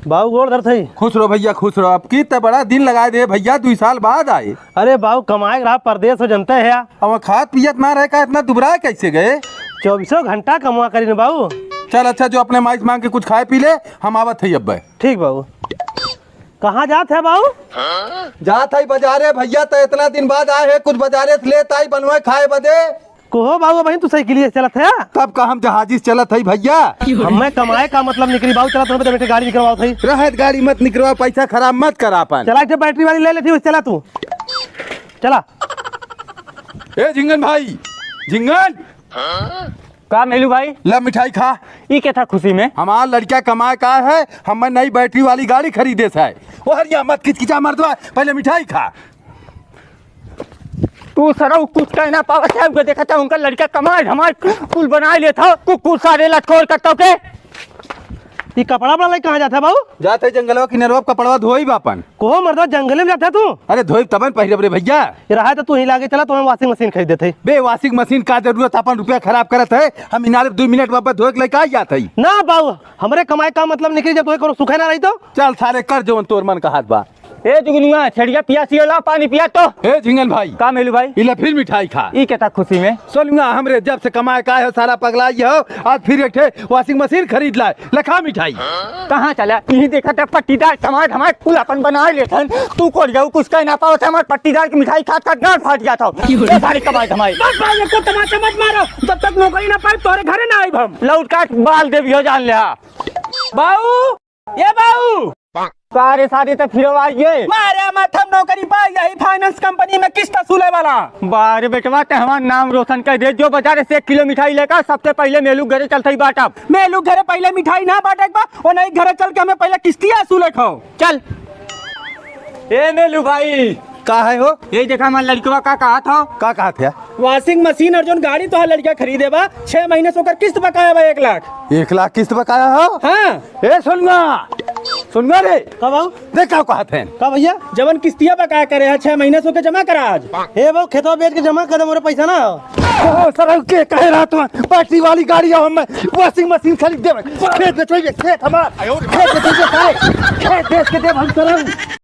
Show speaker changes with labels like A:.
A: बाबू गोड़ दर्द है।
B: खुश रहो भैया खुश रहो। अब कितना बड़ा दिन लगाए दे भैया, 2 साल बाद आए।
A: अरे बाबू कमाए रहा परदेश हो जनते है।
B: अब खाद पियत ना रहे का इतना दुबरा कैसे गए?
A: 24 घंटा कमा करी ना बाबू।
B: चल अच्छा, जो अपने माइस मांग के कुछ खाए पी ले, हम आवत है अब।
A: ठीक बाबू। कहाँ जात है बाबू?
B: जात है बाजारे भैया, तो इतना दिन बाद आए है, कुछ बाजारे से ले ताई बनवाए खाए बदे।
A: कोहो बाबू बहन तू साइकिल चलत है?
B: तब का हम जहाजी से चलत है भैया।
A: हमें कमाए का मतलब निकली बाबू, चला तुम्हें बैठे गाड़ी निकलवाओ थी।
B: रहत गाड़ी मत निकलवा, पैसा खराब मत करा अपन।
A: चला जो बैटरी वाली ले लेती, चला तू चला।
B: ए झिंगन भाई, झिंगन
C: का मेलू भाई?
B: ला मिठाई खा।
C: ये क्या था खुशी में?
B: हमारा लड़का कमाए का है, हमें नई बैटरी वाली गाड़ी खरीदे से है। वो हरिया मत किचकिचा मर्दवा, पहले मिठाई खा।
C: तू सरा कुछ कह ना पावा साहब को देखा था, उनका लड़का कमाए हमारे कुल बना लेता कुकुर सारे लटकोर करता के।
A: ये कपड़ा बड़ा कहाँ जाता है बाबू?
B: जाते जंगलवा किनारवा कपड़वा धोई बापन।
A: कोहो मर्दवा जंगल में जाता है तू?
B: अरे धोई तबन पहले रे भैया।
A: रहा तो तू ही लागे चला, तुम्हें वॉशिंग मशीन खरीद देते।
B: बे वॉशिंग मशीन का जरूरत, अपन रुपया खराब करत है। हम इनारे 2 मिनट वापस धोए के लेके आ जाते है
A: ना बाबू। हमारे कमाए का मतलब निकली जब तुम्हें सुखा ना रही तो।
B: चल सारे कर जो तोर मन का हाथ बा।
C: ए जुगनुआ छड़िया पियासी वाला पानी पिया तो।
B: ए झिंगन भाई
C: का मेलू भाई?
B: इला फिर मिठाई खा।
C: ये क्या था खुशी में?
B: सोलूंगा हमरे जब से कमाए का है सारा पगलाई हो, आज फिर एक वॉशिंग मशीन खरीद लाए। लखा मिठाई
C: कहाँ चला? यही देखा था पट्टीदार टमाटर हमारे कुल अपन बना लेते। तू को जाऊ कुछ कह ना पाओ, हमारे पट्टीदार की मिठाई खा कर गांठ फाट गया था। सारी कमाई हमारी।
A: बस भाई को तमाचा मत मारो, जब तक नौकरी ना पाए तोरे घरे ना आइब हम।
C: लौट काट बाल देवी हो जान लिया।
A: बाबू ये बाबू
C: सारे तो फिर आइए
A: मारे मत, हम नौकरी पाई यही फाइनेंस कंपनी में किस्त वसूले वाला।
C: बारे बेटवा ते हमारा नाम रोशन कर दे। जो बाजार से 1 किलो मिठाई लेकर सबसे पहले मेलू घरे चलते ही बाटा।
A: मेलू घरे पहले मिठाई ना बांटे बा, वो नहीं घरे चल के हमें पहले किस्तियां वसूले खाओ।
C: चल ए मेलू भाई
B: का है हो?
C: ये देखा हमारे लड़कवा का कहा था।
B: का कहा था?
A: वॉशिंग मशीन और जो गाड़ी तो लड़का खरीदे बा, 6 महीने से किस्त बकाया बा 1 लाख।
B: 1 लाख किस्त बकाया हो?
A: हाँ।
B: ए सुनगा रे
A: का बाबू?
B: देखा कहा थे
A: का भैया जवन किस्तियां बकाया करे है 6 महीने से जमा करा आज। हे बाबू खेतवा बेच के जमा कर दे, मोरे पैसा ना
B: ओ सर के कह रहा तुम बैटरी वाली गाड़ी हो, हम वॉशिंग मशीन खरीद दे। खेत बेचोगे, खेत हमारा खेत बेचोगे, खेत बेच के दे हम सर।